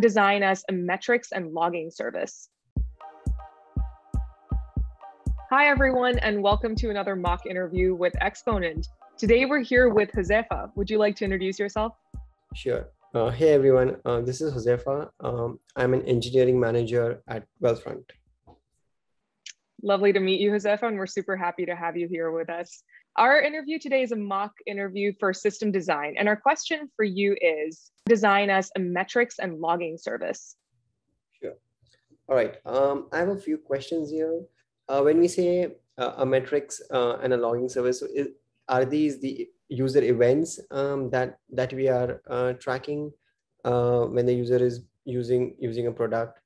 design as a metrics and logging service. Hi, everyone, and welcome to another mock interview with Exponent. Today, we're here with Josefa. Would you like to introduce yourself? Sure. Hey, everyone. This is Josefa. I'm an engineering manager at Wealthfront. Lovely to meet you, Josefa, and we're super happy to have you here with us. Our interview today is a mock interview for system design, and our question for you is design as a metrics and logging service. Sure. All right. I have a few questions here. When we say a metrics and a logging service, are these the user events that we are tracking when the user is using a product?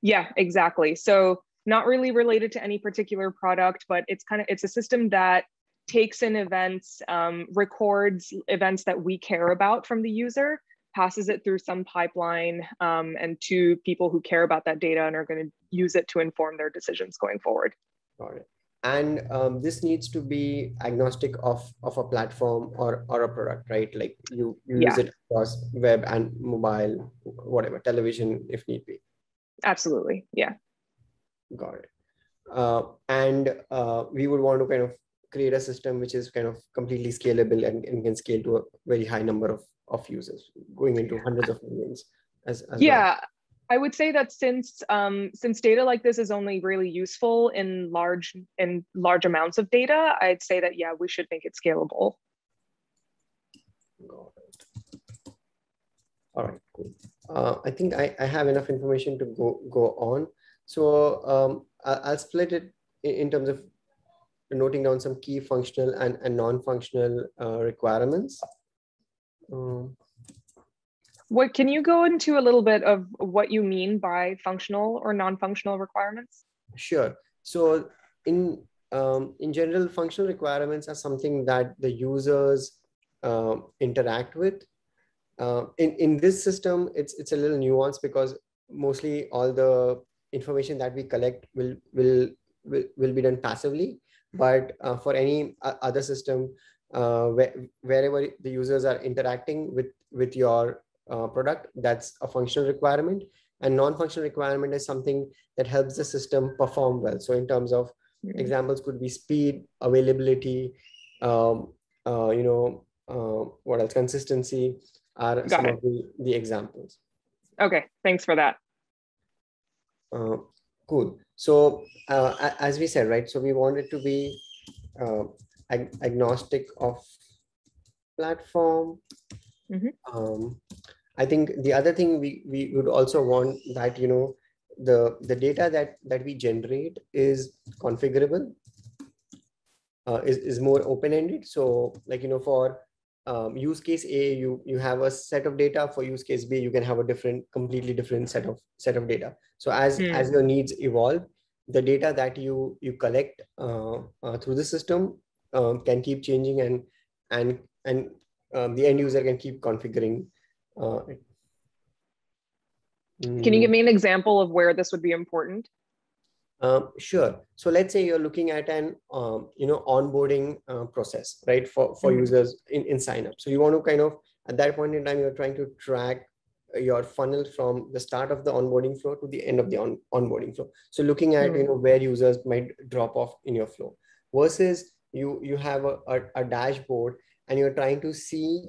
Yeah, exactly. So not really related to any particular product, but it's a system that takes in events, records events that we care about from the user, passes it through some pipeline and to people who care about that data and are going to use it to inform their decisions going forward. Got it. And this needs to be agnostic of a platform or a product, right? Like you use it across web and mobile, whatever, television if need be. Absolutely, yeah. Got it. And we would want to kind of create a system which is kind of completely scalable and can scale to a very high number of users, going into hundreds of millions as yeah. well. I would say that since data like this is only really useful in large amounts of data, I'd say that, yeah, we should make it scalable. Got it. All right, cool. I think I have enough information to go on. So I'll split it in terms of noting down some key functional and non-functional requirements. What can you go into a little bit of what you mean by functional or non-functional requirements? Sure. So in general, functional requirements are something that the users interact with. In this system, it's a little nuanced because mostly all the information that we collect will be done passively. But for any other system, wherever the users are interacting with your product, that's a functional requirement. And non-functional requirement is something that helps the system perform well. So in terms of examples could be speed, availability, what else? Consistency are some of the examples. Okay, thanks for that. Cool. So as we said, right, so we want it to be agnostic of platform. I think the other thing we would also want that, the data that we generate is configurable, is more open-ended. So like, for use case A, you have a set of data. For use case B, you can have a completely different set of data. So as your needs evolve, the data that you collect through the system can keep changing, and the end user can keep configuring it. Can you give me an example of where this would be important? Sure. So let's say you're looking at an onboarding process, right, for users in sign up. So you want to kind of, at that point in time, you're trying to track your funnel from the start of the onboarding flow to the end of the onboarding flow. So looking at where users might drop off in your flow, versus you have a dashboard and you're trying to see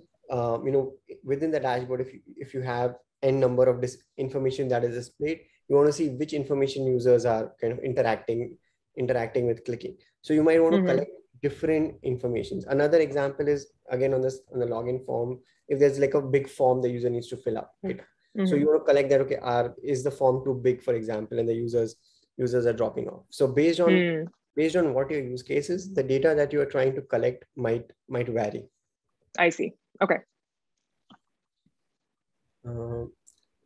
within the dashboard, if you have n number of this information that is displayed, you want to see which information users are kind of interacting with clicking. So you might want to collect different informations. Another example is, again, on the login form, if there's like a big form the user needs to fill up, right? So you want to collect that, okay, is the form too big, for example, and the users are dropping off. So based on what your use case is, the data that you are trying to collect might vary. I see. Okay.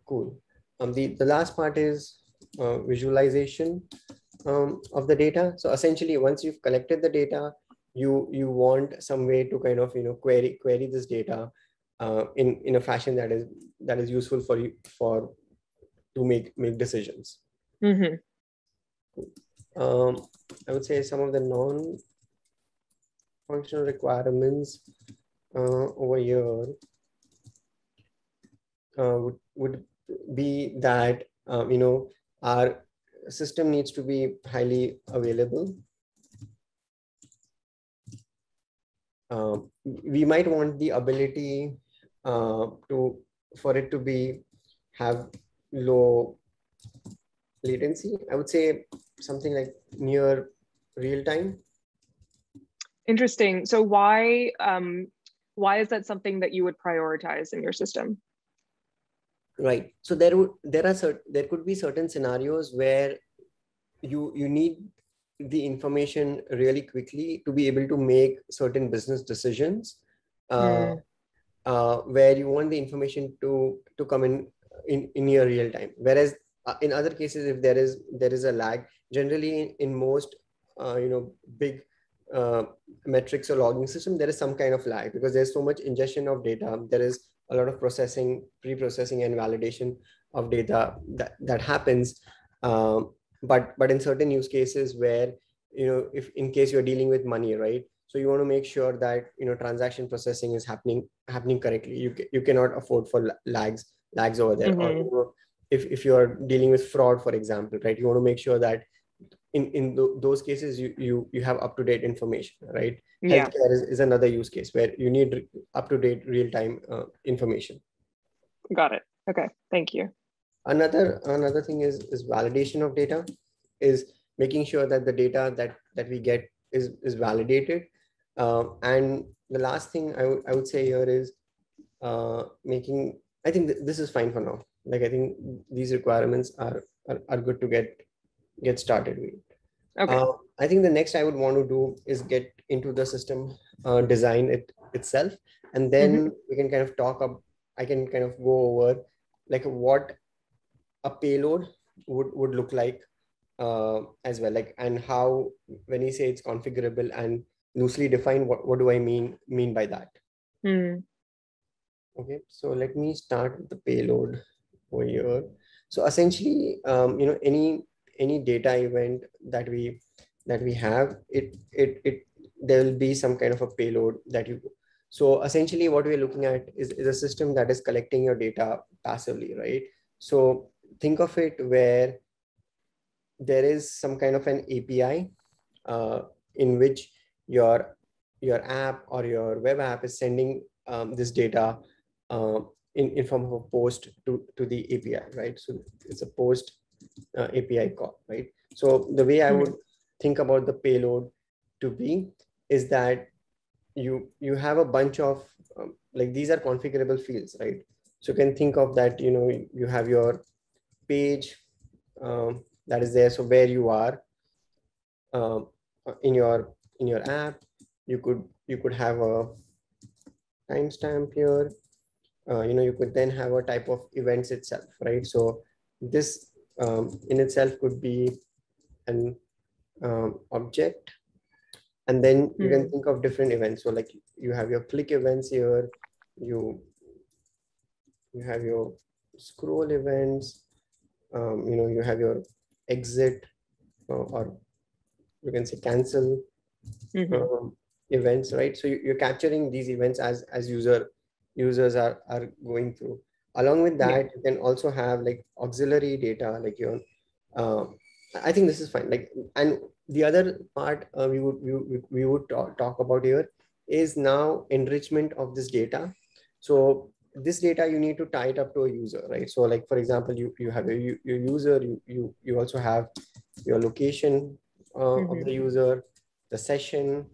Cool. The last part is visualization of the data. So essentially, once you've collected the data, you want some way to kind of query this data in a fashion that is useful for you to make decisions. I would say some of the non-functional requirements over here would be that, our system needs to be highly available. We might want the ability for it to have low latency. I would say something like near real time. Interesting. So why is that something that you would prioritize in your system? Right. So there could be certain scenarios where you need the information really quickly to be able to make certain business decisions, where you want the information to come in near real time. Whereas in other cases, if there is a lag, generally in most big metrics or logging system, there is some kind of lag because there's so much ingestion of data. There is a lot of pre-processing and validation of data that happens. But in certain use cases where, if in case you're dealing with money, right? So you want to make sure that, transaction processing is happening correctly. You cannot afford for lags over there. Or if you're dealing with fraud, for example, right? You want to make sure that in those cases you have up-to-date information, right? Yeah. Healthcare is another use case where you need up-to-date real-time information. Got it. Okay, thank you. Another thing is validation of data, is making sure that the data that we get is validated. And the last thing I would say here is I think this is fine for now. Like, I think these requirements are good to get started with. Okay. I think the next I would want to do is get into the system design itself, and then we can kind of I can kind of go over like what a payload would look like as well, like, and how, when you say it's configurable and loosely defined, what do I mean by that? Okay, so let me start with the payload over here. So essentially, any data event that we have, there will be some kind of a payload that you. So essentially, what we're looking at is a system that is collecting your data passively, right? So think of it where there is some kind of an API in which your app or your web app is sending this data in form of a post to the API, right? So it's a post API call, right? So the way I would think about the payload to be is that you have a bunch of like, these are configurable fields, right? So you can think of that, you have your page that is there. So where you are in your app, you could have a timestamp here. You could then have a type of events itself, right? So this in itself could be an object, and then you can think of different events. So like, you have your click events here, you have your scroll events, you have your exit, or you can say cancel events, right? So you're capturing these events as users are going through. Along with that, you can also have like auxiliary data, like your I think this is fine. Like, and the other part we would talk about here is now enrichment of this data. So this data, you need to tie it up to a user, right? So like, for example, you have your user, you also have your location of the user, the session,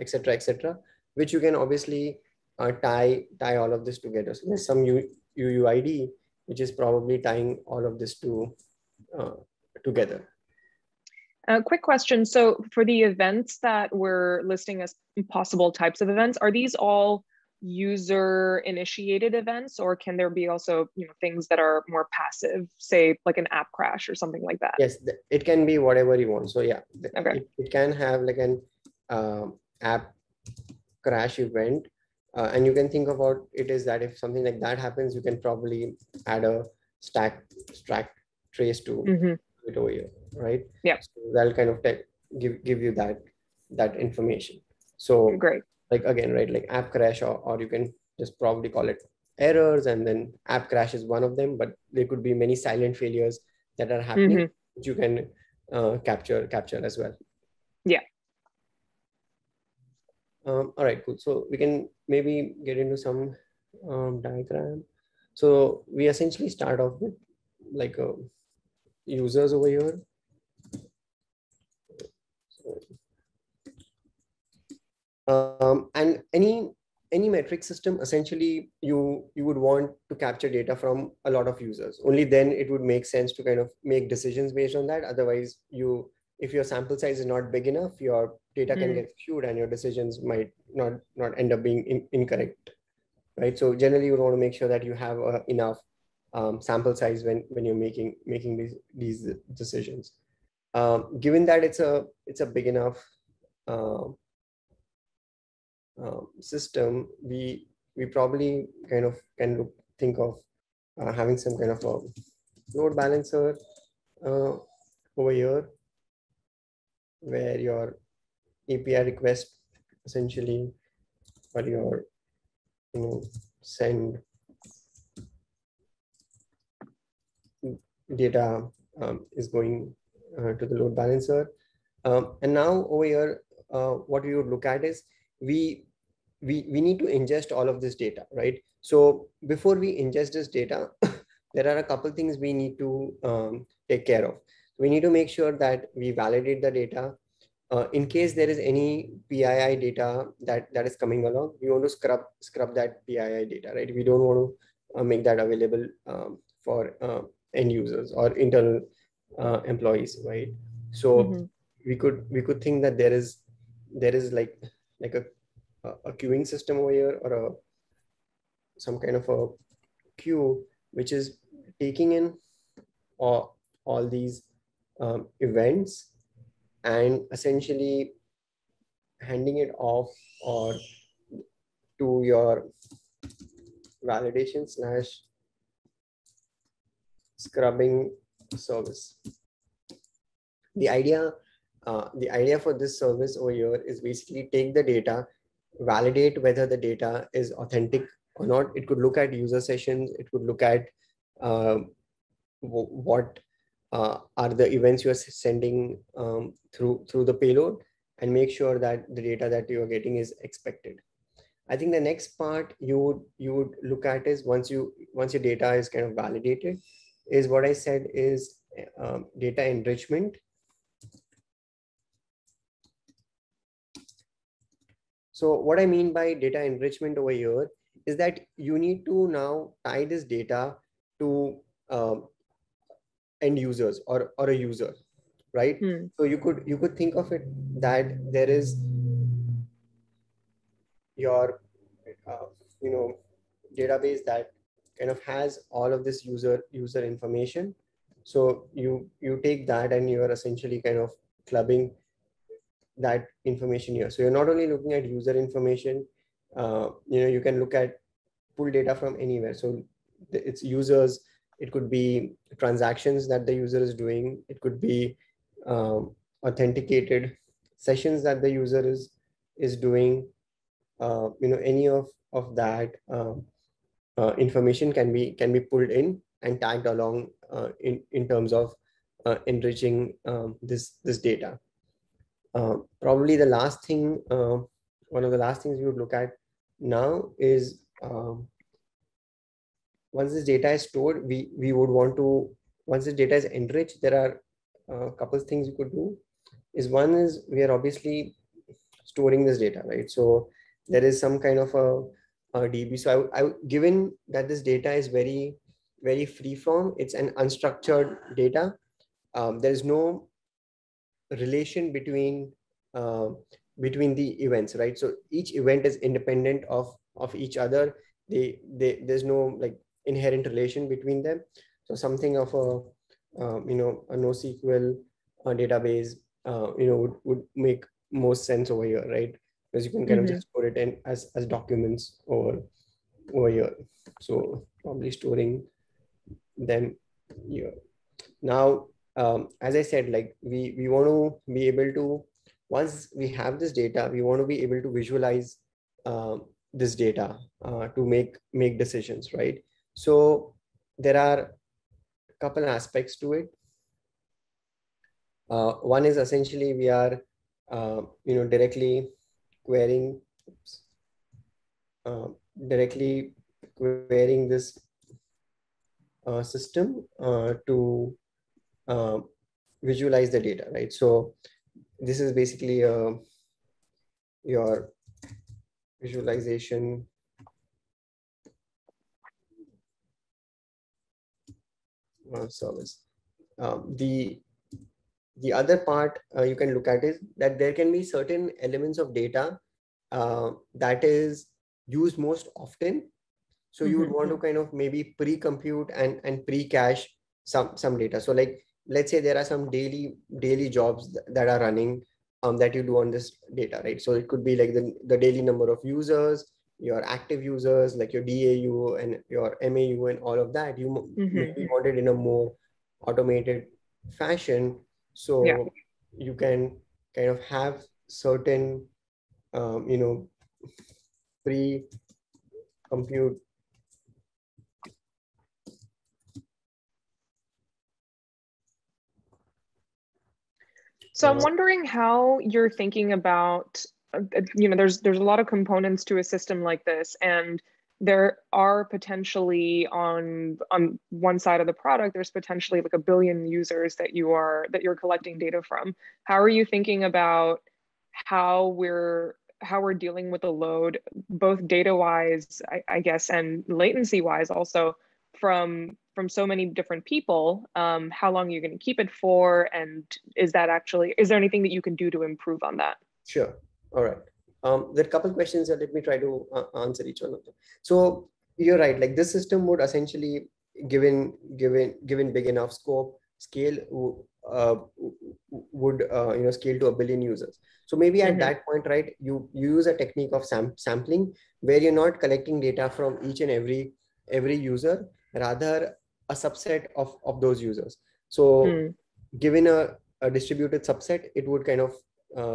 etc., which you can obviously tie all of this together. So there's some UUID which is probably tying all of this together. Quick question. So for the events that we're listing as possible types of events, are these all user initiated events, or can there be also things that are more passive, say like an app crash or something like that? Yes, it can be whatever you want. So yeah, okay. it can have like an app crash event, and you can think about it is that if something like that happens, you can probably add a stack trace to it over here, right? Yeah, so that'll kind of give you that information. So great. like, again, right, like app crash, or you can just probably call it errors, and then app crash is one of them, but there could be many silent failures that are happening, which you can capture as well. Yeah. All right, cool. So we can maybe get into some diagram. So we essentially start off with like users over here. And any metric system, essentially you would want to capture data from a lot of users. Only then it would make sense to kind of make decisions based on that. Otherwise, if your sample size is not big enough, your data can get skewed and your decisions might not end up being incorrect, right? So generally you want to make sure that you have enough sample size when you're making these decisions. Given that it's a big enough system, we probably kind of can think of having some kind of a load balancer over here, where your API request essentially, or your send data is going to the load balancer. And now over here, what we would look at is we need to ingest all of this data, right? So before we ingest this data, there are a couple things we need to take care of. We need to make sure that we validate the data. In case there is any PII data that is coming along, we want to scrub that PII data, right? We don't want to make that available for end users or internal employees, right? So we could think that there is like a queuing system over here, or some kind of a queue which is taking in all these events and essentially handing it off or to your validation / scrubbing service. The idea for this service over here is basically take the data, validate whether the data is authentic or not. It could look at user sessions. It could look at what are the events you are sending through the payload, and make sure that the data that you are getting is expected. I think the next part you would look at is once your data is kind of validated, is what I said is data enrichment. So what I mean by data enrichment over here is that you need to now tie this data to end users or a user, right? So you could think of it that there is your database that kind of has all of this user information. So you take that and you are essentially kind of clubbing that information here. So you're not only looking at user information, you can look at pull data from anywhere. So it's users, it could be transactions that the user is doing, it could be authenticated sessions that the user is doing. Any of that information can be pulled in and tagged along in terms of enriching this data. Probably the last thing, one of the last things we would look at now is once this data is stored, we would want to, once the data is enriched, there are a couple of things you could do. One is we are obviously storing this data, right? So there is some kind of a DB. So given that this data is very, very free form, it's an unstructured data. There is no relation between the events, right? So each event is independent of each other. There's no like inherent relation between them. So something of a a NoSQL database would make most sense over here, right? Because you can kind of just store it in as documents over here. So probably storing them here. Now, as I said, like we want to be able to, once we have this data, we want to be able to visualize this data to make decisions, right? So there are a couple aspects to it. One is essentially we are directly querying directly querying this system to visualize the data, right? So this is basically your visualization service. The other part you can look at is that there can be certain elements of data that is used most often. So you would want to kind of maybe pre-compute and pre-cache some data. So like, let's say there are some daily jobs that are running that you do on this data, right? So it could be like the daily number of users, your active users, like your DAU and your MAU and all of that. You maybe want it in a more automated fashion. So you can kind of have certain, pre-compute. So I'm wondering how you're thinking about, there's a lot of components to a system like this, and there are potentially on one side of the product, there's potentially like 1 billion users that you're collecting data from. How are you thinking about how we're dealing with the load, both data wise, I guess, and latency wise also, from so many different people? How long are you going to keep it for, and is there anything that you can do to improve on that? Sure. All right. There are a couple questions that let me try to answer each one of them. So you're right. Like this system would essentially, given big enough scale would scale to 1 billion users. So maybe at that point, right, you use a technique of sampling where you're not collecting data from each and every user, rather a subset of those users. So given a distributed subset, it would kind of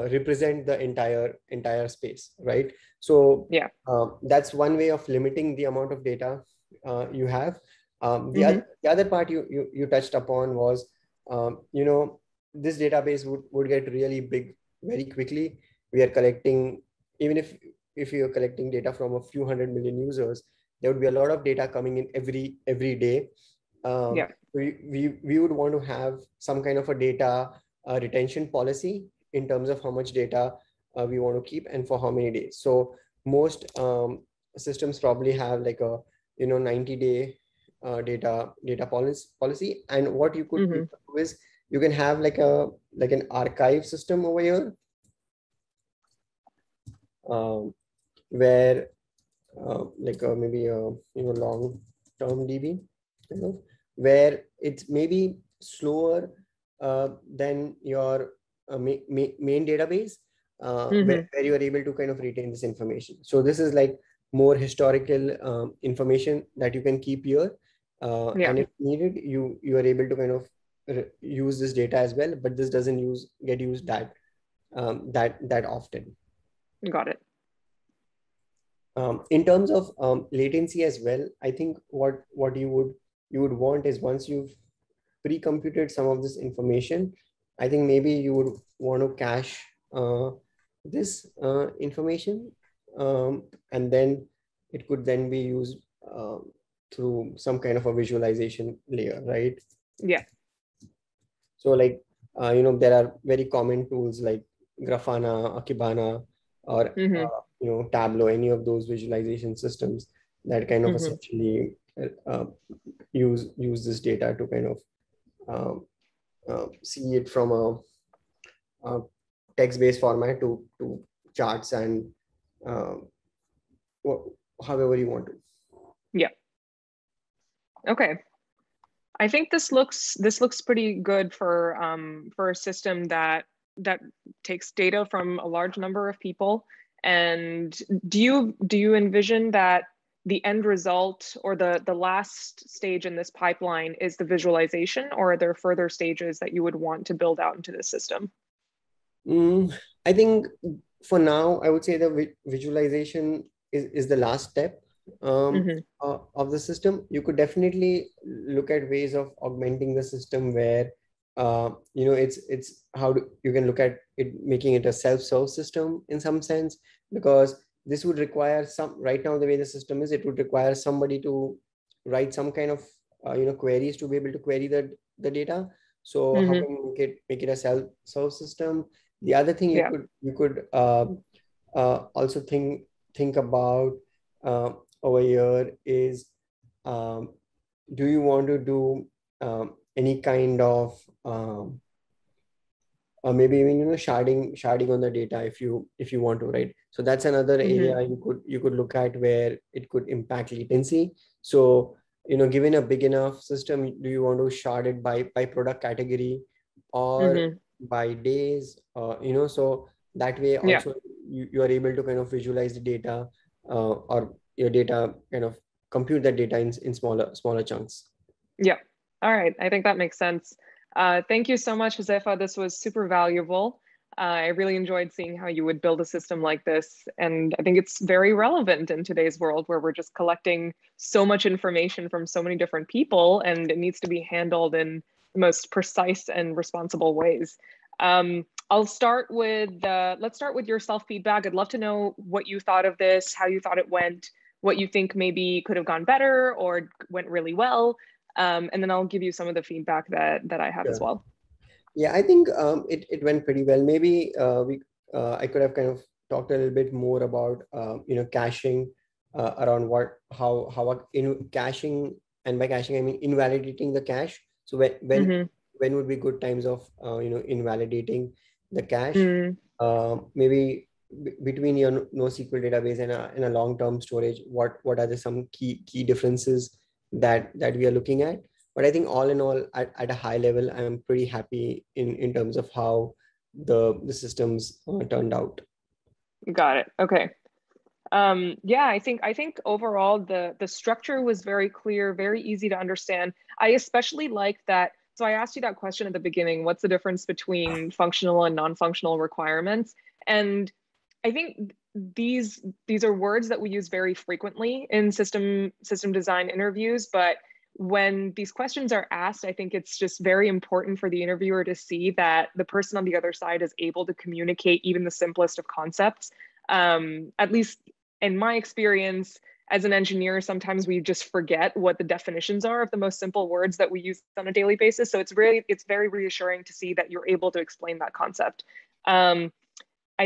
represent the entire space, right? So that's one way of limiting the amount of data you have. The other part you touched upon was, this database would get really big very quickly. We are collecting, even if you're collecting data from a few 100 million users, there would be a lot of data coming in every day. We would want to have some kind of a data retention policy in terms of how much data we want to keep and for how many days. So most systems probably have like a 90-day data policy. And what you could do is you can have like an archive system over here, where maybe a long-term DB, where it's maybe slower than your main database, where you are able to kind of retain this information. So this is like more historical information that you can keep here, and if needed, you are able to kind of use this data as well. But this doesn't get used that often. Got it. In terms of latency as well, I think what you would want is, once you've pre-computed some of this information, I think maybe you would want to cache this information, and then it could then be used through some kind of a visualization layer, right? Yeah. So like, there are very common tools like Grafana, Akibana, or Tableau, any of those visualization systems that kind of essentially use this data to kind of see it from a text-based format to charts and however you want to. Yeah. Okay. I think this looks pretty good for a system that takes data from a large number of people. And do you envision that the end result, or the last stage in this pipeline, is the visualization, or are there further stages that you would want to build out into the system? I think for now, I would say the visualization is the last step of the system. You could definitely look at ways of augmenting the system where it's you can look at it, making it a self-serve system in some sense, because this would require right now the way the system is, it would require somebody to write some kind of queries to be able to query the data. So how can you make it a self-serve system? The other thing you could also think about over here is, do you want to do any kind of or maybe even sharding on the data if you want to, right? So that's another area you could look at where it could impact latency. So given a big enough system, do you want to shard it by product category or by days, so that way also you are able to kind of visualize the data, or your data kind of compute that data in smaller chunks. Yeah. All right. I think that makes sense. Thank you so much, Josefa. This was super valuable. I really enjoyed seeing how you would build a system like this. And I think it's very relevant in today's world where we're just collecting so much information from so many different people, and it needs to be handled in the most precise and responsible ways. I'll start with, let's start with your self-feedback. I'd love to know what you thought of this, how you thought it went, what you think maybe could have gone better or went really well. And then I'll give you some of the feedback that I have as well. Yeah, I think it went pretty well. Maybe I could have kind of talked a little bit more about caching, around how in caching, and by caching I mean invalidating the cache. So when would be good times of invalidating the cache? Maybe between your NoSQL database and a long-term storage, what are some key differences that we are looking at? But I think all in all, at a high level, I'm pretty happy in terms of how the systems turned out. Got it. Okay. Yeah, I think overall the structure was very clear, very easy to understand. I especially like that. So I asked you that question at the beginning, what's the difference between functional and non-functional requirements? And I think these are words that we use very frequently in system design interviews, but when these questions are asked, I think it's just very important for the interviewer to see that the person on the other side is able to communicate even the simplest of concepts. At least in my experience as an engineer, sometimes we just forget what the definitions are of the most simple words that we use on a daily basis. So it's very reassuring to see that you're able to explain that concept. I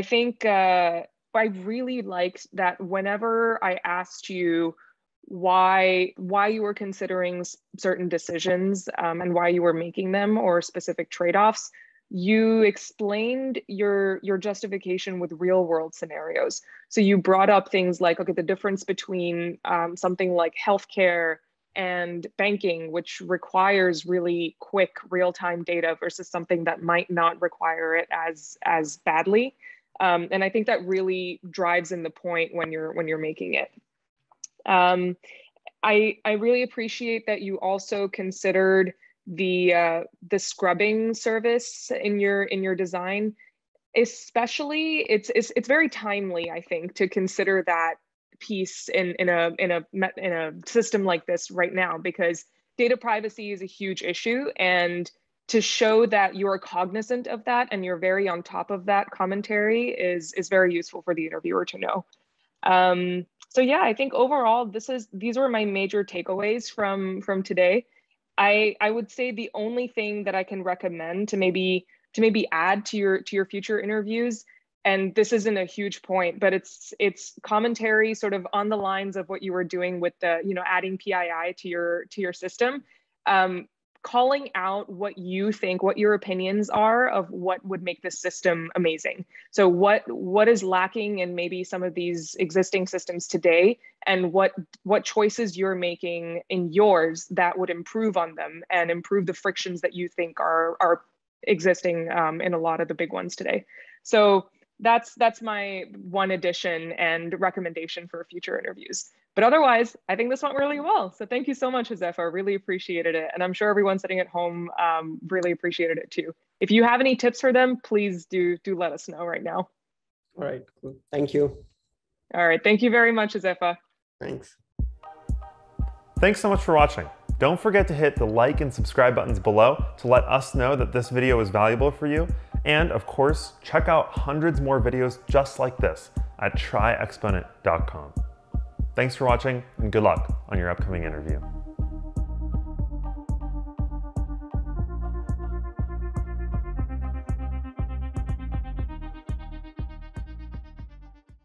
think I really liked that whenever I asked you why you were considering certain decisions and why you were making them or specific trade-offs, you explained your justification with real world scenarios. So you brought up things like, okay, the difference between something like healthcare and banking, which requires really quick real-time data versus something that might not require it as badly. And I think that really drives in the point when you're making it. I really appreciate that you also considered the scrubbing service in your design. Especially, it's very timely, I think, to consider that piece in a system like this right now, because data privacy is a huge issue, and to show that you're cognizant of that and you're very on top of that commentary is very useful for the interviewer to know. So yeah, I think overall these were my major takeaways from today. I would say the only thing that I can recommend to maybe add to your future interviews, and this isn't a huge point, but it's commentary sort of on the lines of what you were doing with the adding PII to your system. Calling out what you think, what your opinions are of what would make this system amazing. So what is lacking in maybe some of these existing systems today, and what choices you're making in yours that would improve on them and improve the frictions that you think are existing in a lot of the big ones today. So that's my one addition and recommendation for future interviews. But otherwise, I think this went really well. So thank you so much, Josefa. I really appreciated it. And I'm sure everyone sitting at home really appreciated it too. If you have any tips for them, please do let us know right now. All right, cool. Thank you. All right. Thank you very much, Azifa. Thanks. Thanks so much for watching. Don't forget to hit the like and subscribe buttons below to let us know that this video is valuable for you. And of course, check out hundreds more videos just like this at tryexponent.com. Thanks for watching and good luck on your upcoming interview.